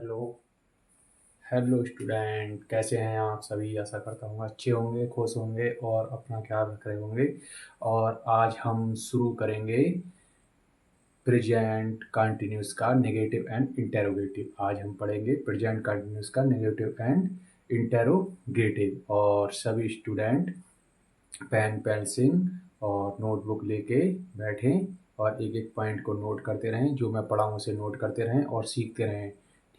Hello hello student, कैसे हैं आप सभी। आशा करता हूँ अच्छे होंगे, खुश होंगे और अपना ख्याल रख रहे होंगे। और आज हम शुरू करेंगे प्रेजेंट कंटिन्यूस का नेगेटिव एंड इंटेरोगेटिव। आज हम पढ़ेंगे प्रेजेंट कंटिन्यूस का नेगेटिव एंड इंटेरोगेटिव। और सभी स्टूडेंट पेन पेंसिल और नोटबुक लेके बैठें और एक एक पॉइंट को नोट करते रहें। जो मैं पढ़ा हूँ उसे नोट करते रहें और सीखते रहें।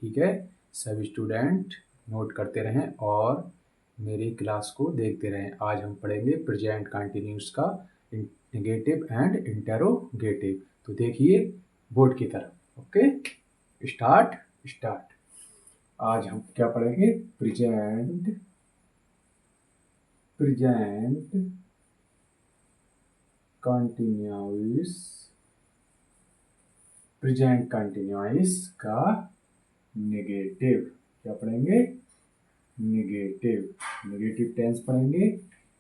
ठीक है, सभी स्टूडेंट नोट करते रहें और मेरी क्लास को देखते रहें। आज हम पढ़ेंगे प्रेजेंट कंटिन्यूस का नेगेटिव एंड इंटेरोगेटिव। तो देखिए बोर्ड की तरफ। Okay, start start. आज हम क्या पढ़ेंगे? Present present continuous present continuous का नेगेटिव। क्या पढ़ेंगे? नेगेटिव नेगेटिव टेंस पढ़ेंगे।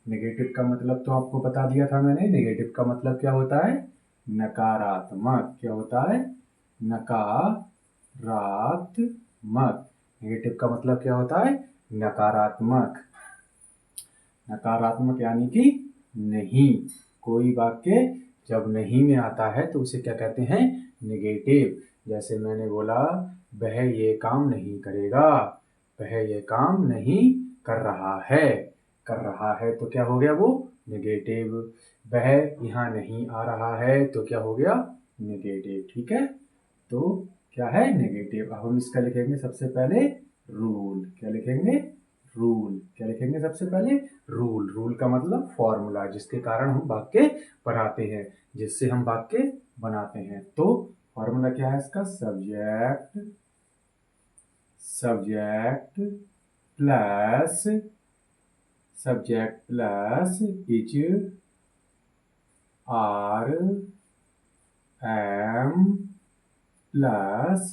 नेगेटिव का मतलब तो आपको बता दिया था मैंने। नेगेटिव का मतलब क्या होता है? नकारात्मक। क्या होता है? नकारात्मक। नेगेटिव का मतलब क्या होता है? नकारात्मक। नकारात्मक यानी कि नहीं। कोई वाक्य जब नहीं में आता है तो उसे क्या कहते हैं? नेगेटिव। जैसे मैंने बोला, वह ये काम नहीं करेगा, वह ये काम नहीं कर रहा है। कर रहा है तो क्या हो गया? वो नेगेटिव। वह यहाँ नहीं आ रहा है तो क्या हो गया? नेगेटिव। ठीक है, तो क्या है? नेगेटिव। अब हम इसका लिखेंगे सबसे पहले रूल। क्या लिखेंगे? रूल। क्या लिखेंगे सबसे पहले? रूल। रूल का मतलब फॉर्मूला, जिसके कारण हम वाक्य बनाते हैं, जिससे हम वाक्य बनाते हैं। तो फॉर्मूला क्या है इसका? Subject subject plus subject plus is are am plus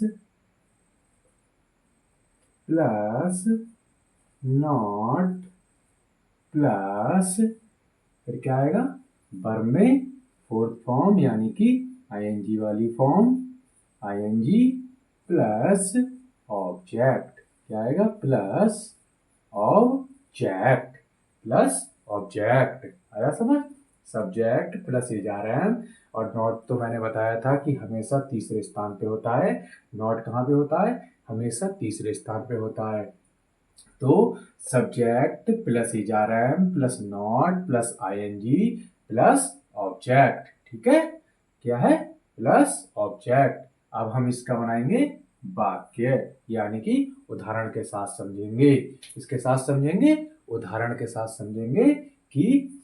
plus not plus फिर क्या आएगा? वर्ब में फोर्थ फॉर्म यानी कि आईएनजी वाली फॉर्म, आईएनजी प्लस ऑब्जेक्ट। क्या आएगा? Plus object. Plus object. आया समझ? Subject plus is are am. और नॉट तो मैंने बताया था कि हमेशा तीसरे स्थान पे होता है। नॉट कहाँ पे होता है? हमेशा तीसरे स्थान पे होता है। तो subject plus is are am plus not plus ING plus object. ठीक है, क्या है? Plus object. अब हम इसका बनाएंगे वाक्य, यानी कि उदाहरण के साथ समझेंगे। इसके साथ समझेंगे, उदाहरण के साथ समझेंगे कि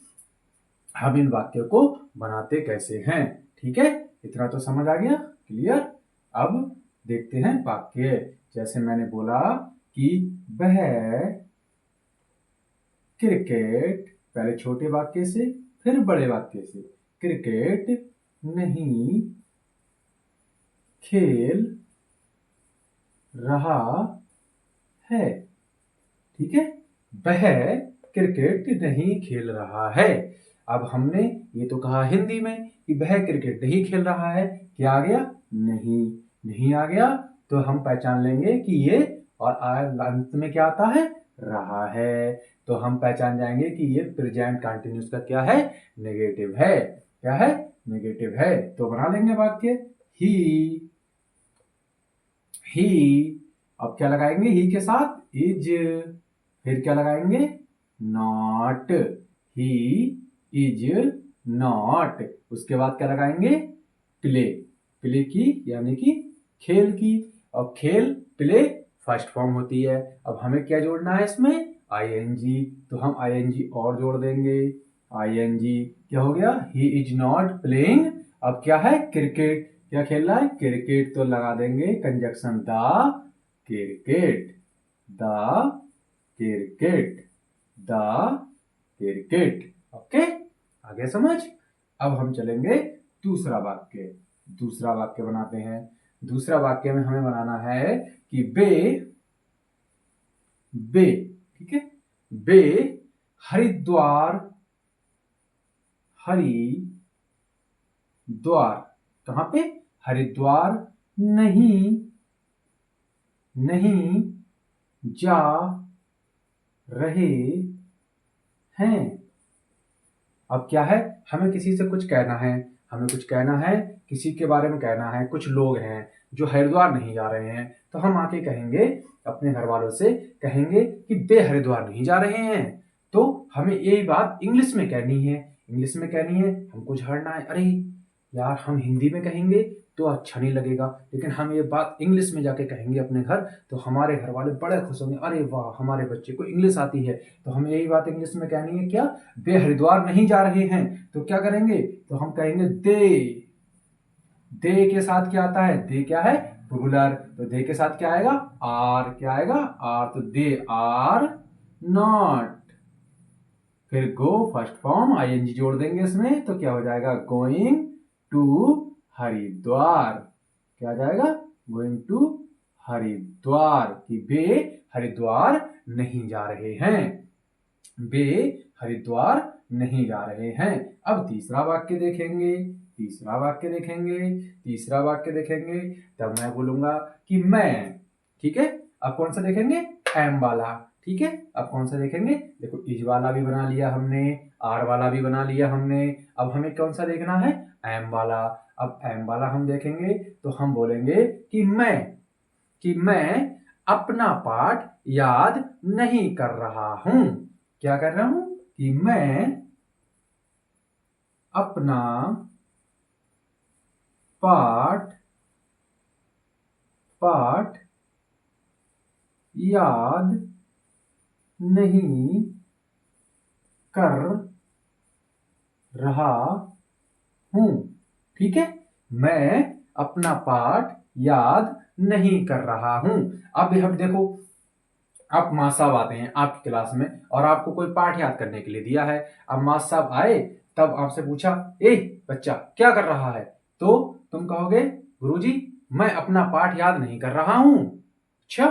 हम इन वाक्यों को बनाते कैसे हैं। ठीक है, इतना तो समझ आ गया? क्लियर? अब देखते हैं वाक्य। जैसे मैंने बोला कि वह क्रिकेट, पहले छोटे वाक्य से फिर बड़े वाक्य से, क्रिकेट नहीं खेल रहा है। ठीक है, वह क्रिकेट नहीं खेल रहा है। अब हमने ये तो कहा हिंदी में कि वह क्रिकेट नहीं खेल रहा है। क्या आ गया? नहीं। नहीं आ गया तो हम पहचान लेंगे कि ये, और अंत में क्या आता है? रहा है। तो हम पहचान जाएंगे कि ये प्रेजेंट कंटिन्यूस का क्या है? नेगेटिव है। क्या है? नेगेटिव है। तो बना लेंगे वाक्य। ही ही अब क्या लगाएंगे? ही के साथ इज। फिर क्या लगाएंगे? नॉट। He is not. उसके बाद क्या लगाएंगे? प्ले। प्ले की यानी कि खेल की। और खेल प्ले फर्स्ट फॉर्म होती है। अब हमें क्या जोड़ना है इसमें? आईएनजी। तो हम आईएनजी और जोड़ देंगे। आईएनजी क्या हो गया? ही इज नॉट प्लेइंग। अब क्या है? क्रिकेट। क्या खेल रहा है? क्रिकेट। तो लगा देंगे conjunction the cricket. The cricket. The cricket. Okay, आगे समझ? अब हम चलेंगे दूसरा वाक्य। दूसरा वाक्य बनाते हैं। दूसरा वाक्य में हमें बनाना है कि बे ठीक है, बे हरिद्वार हरिद्वार कहां पे? हरिद्वार नहीं नहीं जा रहे हैं। अब क्या है, हमें किसी से कुछ कहना है, हमें कुछ कहना है, किसी के बारे में कहना है। कुछ लोग हैं जो हरिद्वार नहीं जा रहे हैं, तो हम आके कहेंगे, अपने घर वालों से कहेंगे कि वे हरिद्वार नहीं जा रहे हैं। तो हमें यही बात इंग्लिश में कहनी है, इंग्लिश में कहनी है, हमको झाड़ना है। अरे यार, हम हिंदी में कहेंगे तो अच्छा नहीं लगेगा, लेकिन हम ये बात इंग्लिश में जाके कहेंगे अपने घर, तो हमारे घर वाले बड़े खुश होंगे, अरे वाह, हमारे बच्चे को इंग्लिश आती है। तो हमें यही बात इंग्लिश में कहनी है, क्या, वे हरिद्वार नहीं जा रहे हैं। तो क्या करेंगे, तो हम कहेंगे दे के साथ क्या आता है, दे क्या है, प्लूरल, तो दे के साथ क्या आएगा, आर, क्या आएगा, आर, तो दे आर नॉट। फिर गो फर्स्ट फॉर्म आईएनजी जोड़ देंगे इसमें, तो क्या हो जाएगा, गोइंग टू हरिद्वार। क्या आ जाएगा, गोइंग टू हरिद्वार, कि वे हरिद्वार नहीं जा रहे हैं, वे हरिद्वार नहीं जा रहे हैं। अब तीसरा वाक्य देखेंगे, तीसरा वाक्य देखेंगे, तीसरा वाक्य देखेंगे, तब मैं बोलूंगा कि मैं, ठीक है। अब कौन सा देखेंगे, एम वाला, ठीक है। अब कौन सा देखेंगे, देखो इज वाला भी बना लिया हमने, आर वाला भी बना लिया हमने। अब हमें कौन सा देखना है, एम वाला। अब एम वाला हम देखेंगे तो हम बोलेंगे कि मैं अपना पाठ याद नहीं कर रहा हूं। क्या कर रहा हूं, कि मैं अपना पाठ याद नहीं कर रहा हूं, ठीक है। मैं अपना पाठ याद नहीं कर रहा हूं। अब हम देखो, आप मास्टर साहब आते हैं आपकी क्लास में और आपको कोई पाठ याद करने के लिए दिया है। अब मास्टर साहब आए, तब आपसे पूछा, ए बच्चा क्या कर रहा है, तो तुम कहोगे, गुरुजी मैं अपना पाठ याद नहीं कर रहा हूं। अच्छा,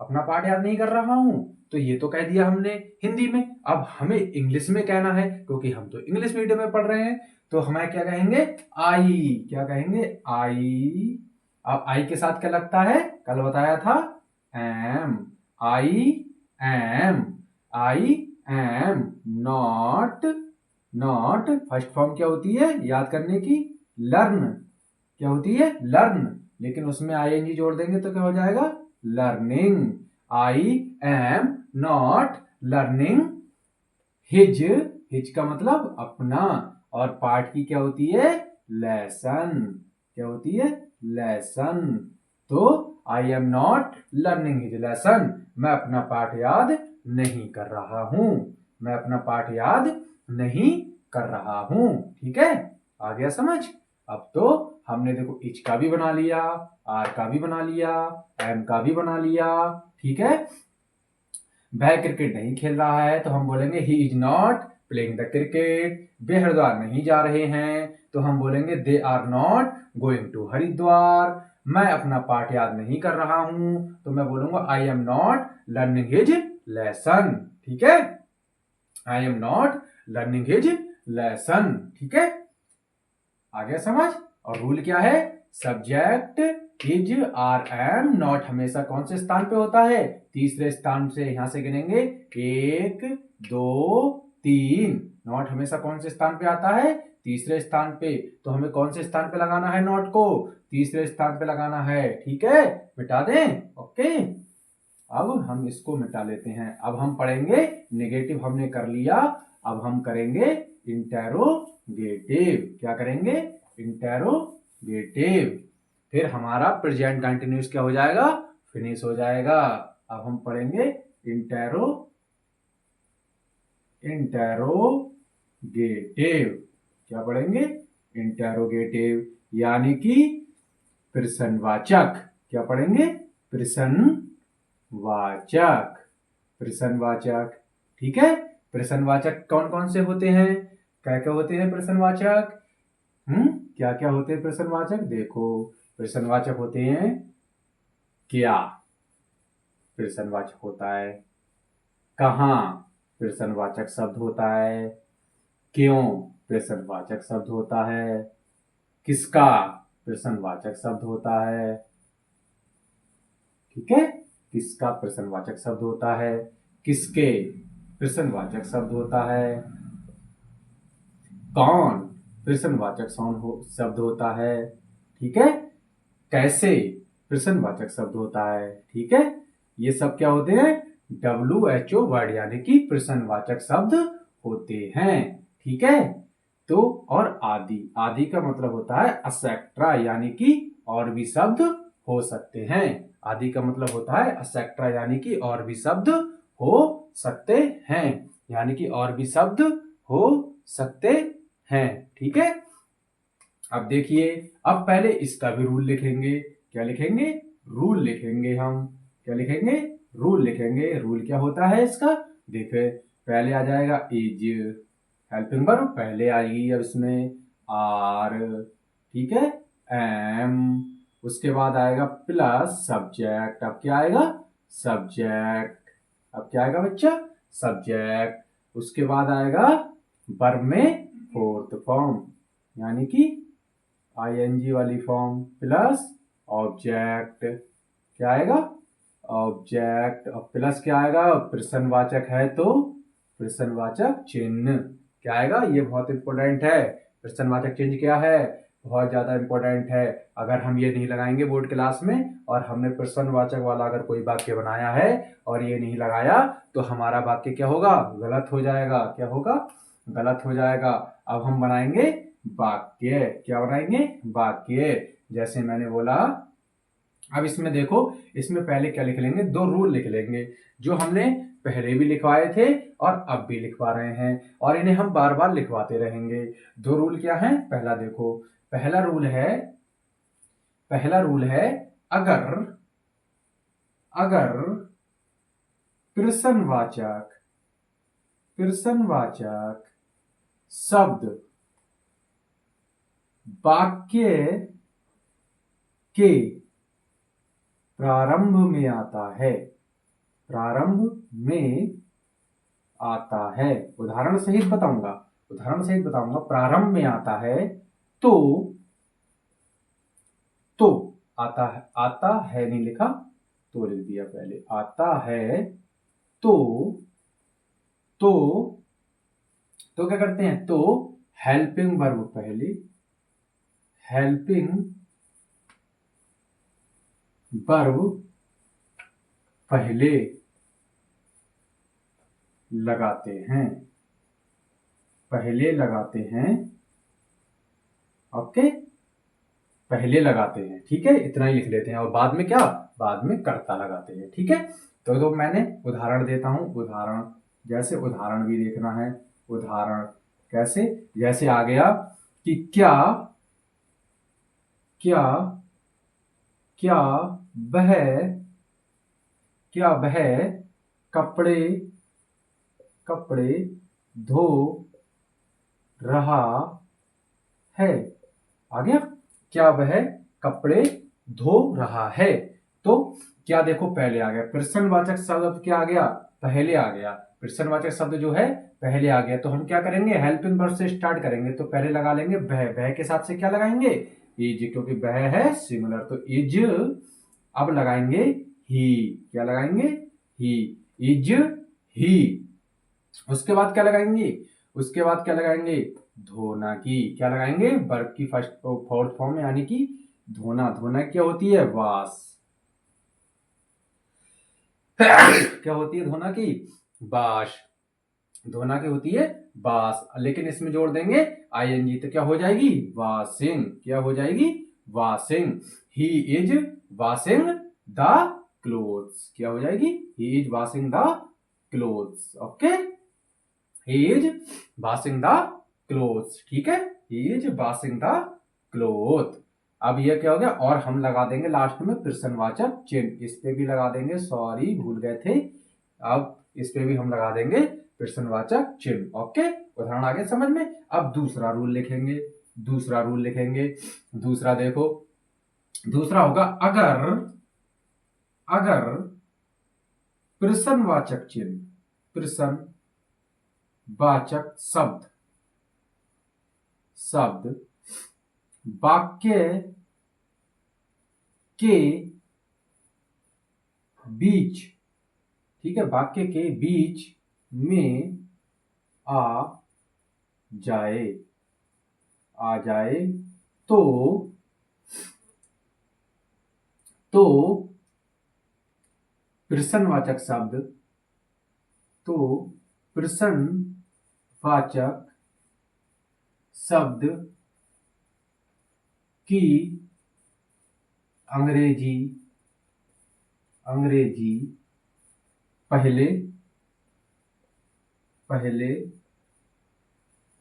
अपना पाठ याद नहीं कर रहा हूं, तो ये तो कह दिया हमने हिंदी में। अब हमें इंग्लिश में कहना है, क्योंकि हम तो इंग्लिश मीडियम में पढ़ रहे हैं। तो हमें क्या कहेंगे, आई, क्या कहेंगे, आई। अब आई के साथ क्या लगता है, कल बताया था, am, I am, I am not, not first form क्या होती है याद करने की, लर्न, क्या होती है, लर्न, लेकिन उसमें आईएनजी जोड़ देंगे तो क्या हो जाएगा, learning. I am not learning his, his का मतलब अपना, और पाठ की क्या होती है, लेसन, क्या होती है, लेसन। तो आई am not learning his lesson, मैं अपना पाठ याद नहीं कर रहा हूं, मैं अपना पाठ याद नहीं कर रहा हूं, ठीक है। आ गया समझ। अब तो हमने देखो इच का भी बना लिया, आर का भी बना लिया, एम का भी बना लिया, ठीक है। वह क्रिकेट नहीं खेल रहा है, तो हम बोलेंगे he is not playing the cricket. वे हरिद्वार नहीं जा रहे हैं, तो हम बोलेंगे they are not going to Haridwar. मैं अपना पाठ याद नहीं कर रहा हूं, तो मैं बोलूंगा आई am not learning his lesson, ठीक है। आई am not learning his lesson, ठीक है। आ गया समझ। और रूल क्या है, subject is are am not हमेशा कौन से स्थान पे होता है, तीसरे स्थान से। यहां से गिनेंगे 1 2 3, नॉट हमेशा कौन से स्थान पे आता है, तीसरे स्थान पे। तो हमें कौन से स्थान पे लगाना है नॉट को, तीसरे स्थान पे लगाना है, ठीक है। मिटा दें, ओके। अब हम इसको मिटा लेते हैं। अब हम पढ़ेंगे, नेगेटिव हमने कर लिया, अब हम करेंगे इंटेरोगेटिव। क्या करेंगे, इंटेरोगेटिव। फिर हमारा प्रेजेंट कंटिन्यूस क्या हो जाएगा, फिनिश हो जाएगा। अब हम पढ़ेंगे इंटेरोगेटिव। क्या पढ़ेंगे, इंटेरोगेटिव, यानी कि प्रश्नवाचक। क्या पढ़ेंगे, प्रश्नवाचक, प्रश्नवाचक, ठीक है। प्रश्नवाचक कौन कौन से होते हैं, क्या क्या होते हैं प्रश्नवाचक, क्या क्या होते हैं प्रश्नवाचक, देखो प्रश्नवाचक होते हैं, क्या प्रश्नवाचक होता है, कहां प्रश्नवाचक शब्द होता है, क्यों प्रश्नवाचक शब्द होता है, किसका प्रश्नवाचक शब्द होता है, ठीक है। किसका प्रश्नवाचक शब्द होता है, किसके प्रश्नवाचक शब्द होता है, कौन प्रश्नवाचक शब्द होता है, ठीक है। कैसे प्रश्नवाचक शब्द होता है, ठीक है। ये सब क्या होते हैं, WHO वर्ड यानी कि प्रश्नवाचक शब्द होते हैं, ठीक है। तो और आदि, आदि का मतलब होता है एक्सेट्रा, यानी कि और भी शब्द हो सकते हैं। आदि का मतलब होता है एक्सेट्रा, यानी कि और भी शब्द हो सकते हैं, यानी कि और भी शब्द हो सकते हैं, ठीक है। अब देखिए, अब पहले इसका भी रूल लिखेंगे। क्या लिखेंगे, रूल लिखेंगे हम। क्या लिखेंगे, रूल लिखेंगे। रूल क्या होता है इसका, देखिए पहले आ जाएगा इज, हेल्पिंग वर्ब पहले आएगी अब इसमें, आर, ठीक है, एम, उसके बाद आएगा प्लस सब्जेक्ट। अब क्या आएगा, सब्जेक्ट। अब क्या आएगा बच्चा, सब्जेक्ट। उसके बाद आएगा वर्ब में फोर्थ फॉर्म, यानी कि ING वाली फॉर्म, प्लस ऑब्जेक्ट। क्या आएगा, ऑब्जेक्ट। और प्लस क्या आएगा, प्रश्नवाचक है तो प्रश्नवाचक चिन्ह। क्या आएगा, ये बहुत इंपॉर्टेंट है। प्रश्नवाचक चिन्ह क्या है, बहुत ज्यादा इंपॉर्टेंट है। अगर हम ये नहीं लगाएंगे बोर्ड क्लास में, और हमने प्रश्नवाचक वाला अगर कोई वाक्य बनाया है और ये नहीं लगाया, तो हमारा वाक्य क्या होगा, गलत हो जाएगा। क्या होगा, गलत हो जाएगा। अब हम बनाएंगे वाक्य। क्या बनाएंगे, वाक्य। जैसे मैंने बोला, अब इसमें देखो, इसमें पहले क्या लिख लेंगे, दो रूल लिख लेंगे, जो हमने पहले भी लिखवाए थे और अब भी लिखवा रहे हैं, और इन्हें हम बार बार लिखवाते रहेंगे। दो रूल क्या है, पहला देखो, पहला रूल है, पहला रूल है, अगर अगर प्रश्नवाचक प्रश्नवाचक शब्द वाक्य के प्रारंभ में आता है, प्रारंभ में आता है, उदाहरण सहित बताऊंगा, उदाहरण सहित बताऊंगा, प्रारंभ में आता है तो आता है, आता है नहीं लिखा, तो लिख दिया पहले, आता है तो तो तो क्या करते हैं, तो हेल्पिंग वर्ब पहले, हेल्पिंग वर्ब पहले लगाते हैं, पहले लगाते हैं, ओके, पहले लगाते हैं, ठीक है, इतना ही लिख लेते हैं। और बाद में क्या, बाद में कर्ता लगाते हैं, ठीक है। तो मैंने उदाहरण देता हूं, उदाहरण, जैसे उदाहरण भी देखना है, उदाहरण कैसे, जैसे आ गया कि क्या क्या क्या वह क्या वह कपड़े कपड़े धो रहा है, आ गया, क्या वह कपड़े धो रहा है। तो क्या देखो, पहले आ गया प्रश्नवाचक शब्द, क्या आ गया, पहले आ गया, प्रश्नवाचक शब्द जो है पहले आ गया। तो हम क्या करेंगे, हेल्पिंग वर्ब से स्टार्ट करेंगे, तो पहले लगा लेंगे वह के साथ से क्या लगाएंगे, इज, क्योंकि वह है सिमिलर, तो इज। अब लगाएंगे ही, क्या लगाएंगे, ही, इज ही। उसके बाद क्या लगाएंगे, उसके बाद क्या लगाएंगे, धोना की, क्या लगाएंगे, वर्ब की फर्स्ट फोर्थ फॉर्म में, यानी कि धोना। धोना क्या होती है, वाश। क्या होती है धोना की, बाश। धोना की होती है बास, लेकिन इसमें जोड़ देंगे ING, तो क्या हो जाएगी, वाशिंग। क्या हो जाएगी, washing. He is washing the clothes. क्या हो जाएगी, he is washing the clothes, okay, he is washing the clothes, ठीक है, he is washing the cloth. अब ये क्या हो गया, और हम लगा देंगे लास्ट में प्रश्नवाचक चिन्ह, इस पे भी लगा देंगे, सॉरी भूल गए थे, अब इस पे भी हम लगा देंगे प्रश्नवाचक चिन्ह, ओके। उदाहरण आगे समझ में। अब दूसरा रूल लिखेंगे, दूसरा रूल लिखेंगे, दूसरा देखो, दूसरा होगा, अगर अगर प्रश्नवाचक चिन्ह, प्रश्नवाचक शब्द शब्द वाक्य के बीच, ठीक है, वाक्य के बीच में आ जाए, आ जाए तो प्रश्नवाचक शब्द, तो प्रश्नवाचक शब्द की अंग्रेजी पहले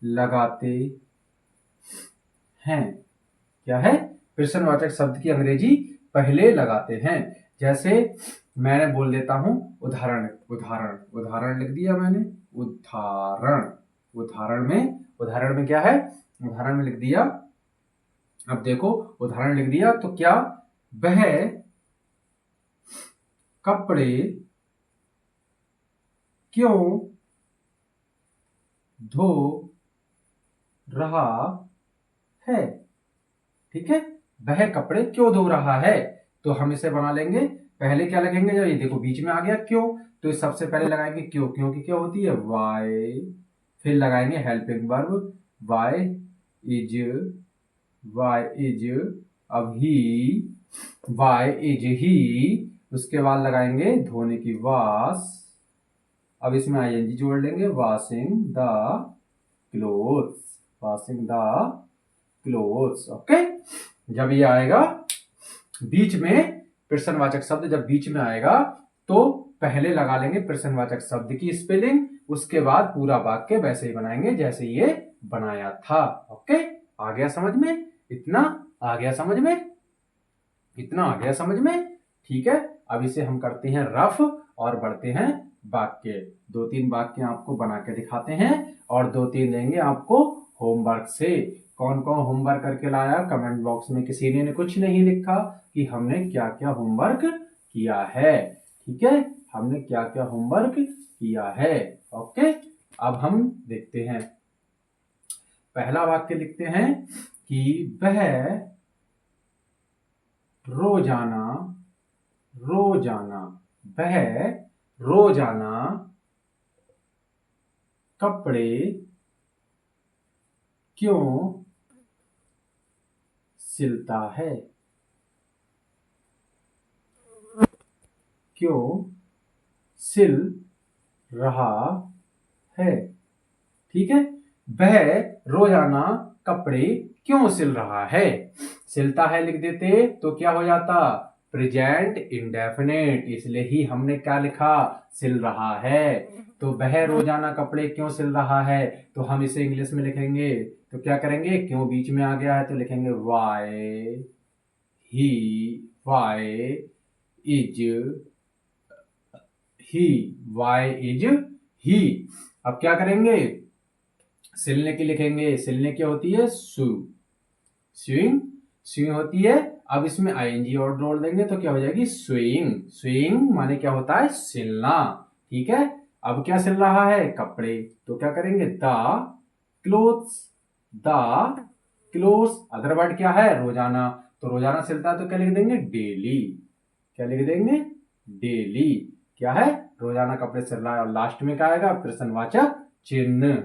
लगाते हैं। क्या है? प्रश्नवाचक शब्द की अंग्रेजी पहले लगाते हैं। जैसे मैंने बोल देता हूं उदाहरण, लिख दिया मैंने, उदाहरण में क्या है, उदाहरण में लिख दिया। अब देखो उदाहरण लिख दिया तो क्या, वह कपड़े क्यों धो रहा है। ठीक है, वह कपड़े क्यों धो रहा है, तो हम इसे बना लेंगे। पहले क्या लगेंगे, जब ये देखो बीच में आ गया क्यों, तो सबसे पहले लगाएंगे क्यों, क्योंकि क्या होती है वाई, फिर लगाएंगे हेल्पिंग वर्ब वाई इज, अब वाई इज ही, उसके बाद लगाएंगे धोने की वाश, अब इसमें आईएनजी जोड़ लेंगे, वॉशिंग द क्लोथ्स, ओके। जब ये आएगा बीच में, प्रश्नवाचक शब्द जब बीच में आएगा तो पहले लगा लेंगे प्रश्नवाचक शब्द की स्पेलिंग, उसके बाद पूरा वाक्य वैसे ही बनाएंगे जैसे ये बनाया था। ओके, आ गया समझ में? इतना आ गया समझ में? ठीक है, अब इसे हम करते हैं रफ और बढ़ते हैं वाक्य। 2-3 वाक्य आपको बना के दिखाते हैं और 2-3 देंगे आपको होमवर्क से। कौन कौन होमवर्क करके लाया, कमेंट बॉक्स में किसी ने कुछ नहीं लिखा कि हमने क्या क्या होमवर्क किया है। ठीक है, हमने क्या क्या होमवर्क किया है। ओके, अब हम देखते हैं, पहला वाक्य लिखते हैं कि वह रोजाना कपड़े क्यों सिलता है, क्यों सिल रहा है। ठीक है, वह रोजाना कपड़े क्यों सिल रहा है, सिलता है लिख देते तो क्या हो जाता, प्रेजेंट इंडेफिनिट, इसलिए ही हमने क्या लिखा, सिल रहा है। तो वह रोजाना कपड़े क्यों सिल रहा है, तो हम इसे इंग्लिश में लिखेंगे तो क्या करेंगे, क्यों बीच में आ गया है तो लिखेंगे वाई इज ही। अब क्या करेंगे, सिलने की लिखेंगे, सिलने क्या होती है, स्विंग होती है। अब इसमें आईएनजी और जोड़ देंगे तो क्या हो जाएगी, स्विंग माने क्या होता है, सिलना। ठीक है, अब क्या सिल रहा है, कपड़े, तो क्या करेंगे, द क्लोथ्स। अदर वर्ड क्या है, रोजाना, तो रोजाना सिलता है तो क्या लिख देंगे, डेली। क्या लिख देंगे, डेली। क्या है, रोजाना कपड़े सिल रहा है। और लास्ट में क्या आएगा, प्रश्नवाचक चिन्ह।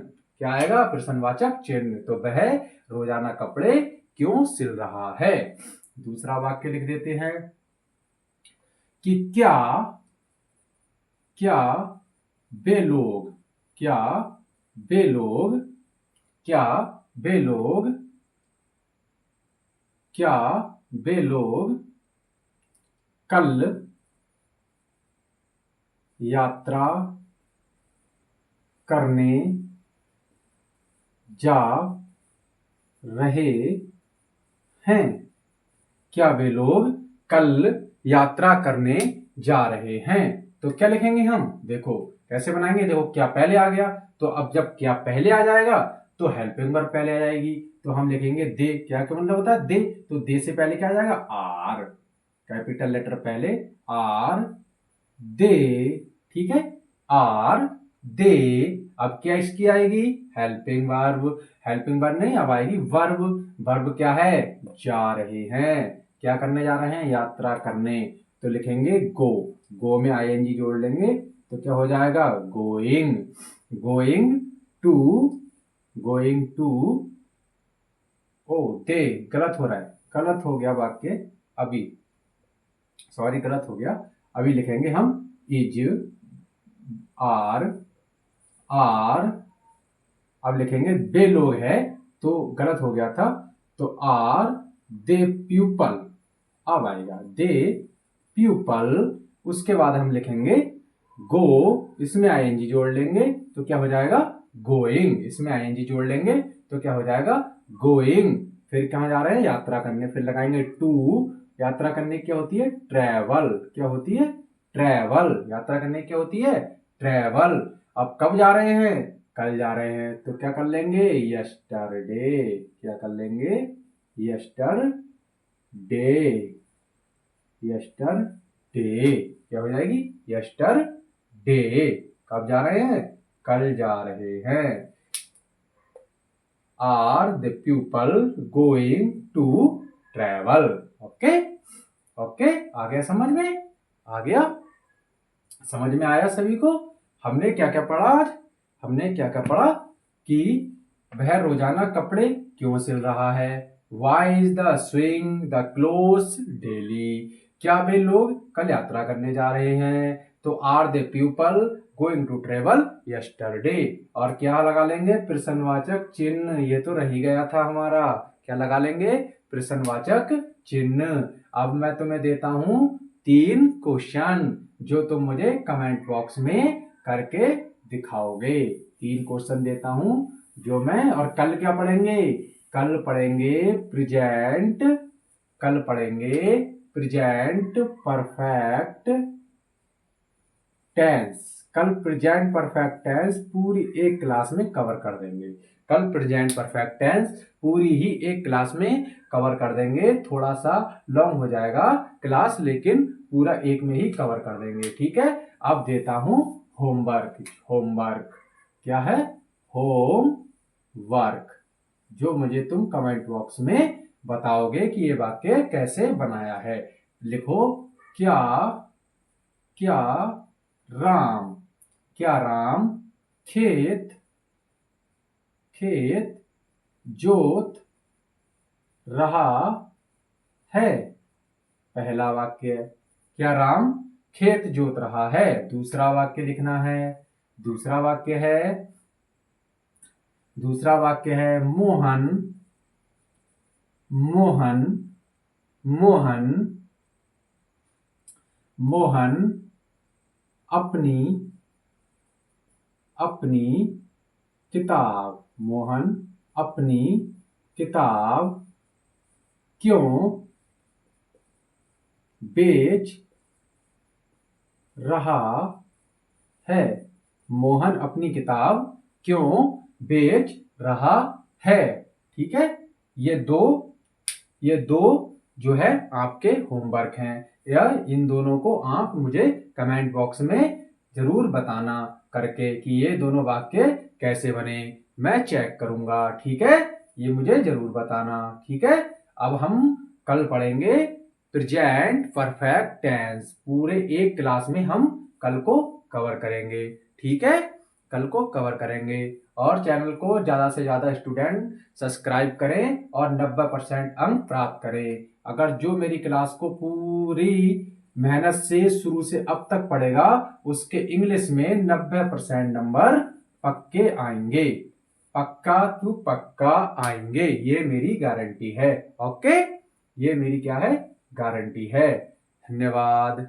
क्या आएगा, प्रश्नवाचक चिन्ह। तो वह रोजाना कपड़े क्यों सिल रहा है। दूसरा वाक्य लिख देते हैं कि क्या वे लोग कल यात्रा करने जा रहे हैं, क्या वे लोग कल यात्रा करने जा रहे हैं। तो क्या लिखेंगे हम, देखो कैसे बनाएंगे, देखो क्या पहले आ गया, तो अब जब क्या पहले आ जाएगा तो हेल्पिंग वर्ब पहले आ जाएगी, तो हम लिखेंगे दे। क्या मतलब होता है, दे, तो दे से पहले क्या आ जाएगा, आर, कैपिटल लेटर पहले, आर दे। ठीक है, आर दे। अब क्या इसकी आएगी, हेल्पिंग वर्ब नहीं, अब आएगी वर्ब क्या है, जा रहे हैं, क्या करने जा रहे हैं, यात्रा करने। तो लिखेंगे गो, गो में आईएनजी जोड़ लेंगे तो क्या हो जाएगा, going, going to, going to, ओ दे गलत हो रहा है, गलत हो गया वाक्य अभी, सॉरी गलत हो गया। अभी लिखेंगे हम इज, आर, आर, अब लिखेंगे दे लोग है तो गलत हो गया था, तो आर दे प्यूपल, अब आएगा दे प्यूपल। उसके बाद हम लिखेंगे गो, इसमें आईएनजी जोड़ लेंगे तो क्या हो जाएगा, गोइंग, इसमें आईएनजी जोड़ लेंगे तो क्या हो जाएगा, गोइंग। फिर कहाँ जा रहे हैं, यात्रा करने, फिर लगाएंगे टू, यात्रा करने क्या होती है, ट्रेवल, क्या होती है, ट्रेवल, यात्रा करने क्या होती है, ट्रेवल। अब कब जा रहे हैं, कल जा रहे हैं तो क्या कर लेंगे, यस्टरडे, क्या कर लेंगे, यस्टरडे, यस्टरडे क्या हो जाएगी, यस्टरडे। कब जा रहे हैं, कल जा रहे हैं। Are the people going to travel. Okay, okay, आ गया समझ में, आ गया, समझ में आया सभी को। हमने क्या क्या पढ़ा आज, हमने क्या क्या पढ़ा कि वह रोजाना कपड़े क्यों सिल रहा है, why is the swing the clothes daily, क्या वे लोग कल यात्रा करने जा रहे हैं, तो are the people going to travel yesterday. और क्या लगा लेंगे, प्रश्नवाचक चिन्ह, ये तो रह ही गया था हमारा, क्या लगा लेंगे, प्रश्नवाचक चिन्ह। अब मैं तुम्हें देता हूं 3 क्वेश्चन जो तुम मुझे कमेंट बॉक्स में करके दिखाओगे। 3 क्वेश्चन देता हूं जो मैं, और कल क्या पढ़ेंगे, कल पढ़ेंगे प्रेजेंट, कल पढ़ेंगे प्रेजेंट परफेक्ट टेंस, कल प्रेजेंट परफेक्ट टेंस पूरी एक क्लास में कवर कर देंगे। कल प्रेजेंट परफेक्ट टेंस पूरी ही एक क्लास में कवर कर देंगे। थोड़ा सा लॉन्ग हो जाएगा क्लास, लेकिन पूरा एक में ही कवर कर देंगे, ठीक है। अब देता हूं होमवर्क, होमवर्क क्या है, होमवर्क, जो मुझे तुम कमेंट बॉक्स में बताओगे कि ये वाक्य कैसे बनाया है। लिखो, क्या, क्या राम, क्या राम खेत, खेत जोत रहा है, पहला वाक्य, क्या राम खेत जोत रहा है। दूसरा वाक्य लिखना है, दूसरा वाक्य है, दूसरा वाक्य है मोहन, मोहन, मोहन, मोहन अपनी, अपनी किताब, मोहन अपनी किताब क्यों बेच रहा है, मोहन अपनी किताब क्यों बेच रहा है, ठीक है। ये दो जो है आपके होमवर्क हैं, या इन दोनों को आप मुझे कमेंट बॉक्स में जरूर बताना करके कि ये दोनों वाक्य कैसे बने, मैं चेक करूंगा, ठीक है। ये मुझे जरूर बताना, ठीक है। अब हम कल पढ़ेंगे प्रेजेंट परफेक्ट टेंस, पूरे एक क्लास में हम कल को कवर करेंगे, ठीक है, कल को कवर करेंगे। और चैनल को ज्यादा से ज्यादा स्टूडेंट सब्सक्राइब करें और 90% अंक प्राप्त करें। अगर जो मेरी क्लास को पूरी मेहनत से शुरू से अब तक पढ़ेगा, उसके इंग्लिश में 90% नंबर पक्के आएंगे, पक्का तू पक्का आएंगे, ये मेरी गारंटी है। ओके, ये मेरी क्या है, गारंटी है। धन्यवाद।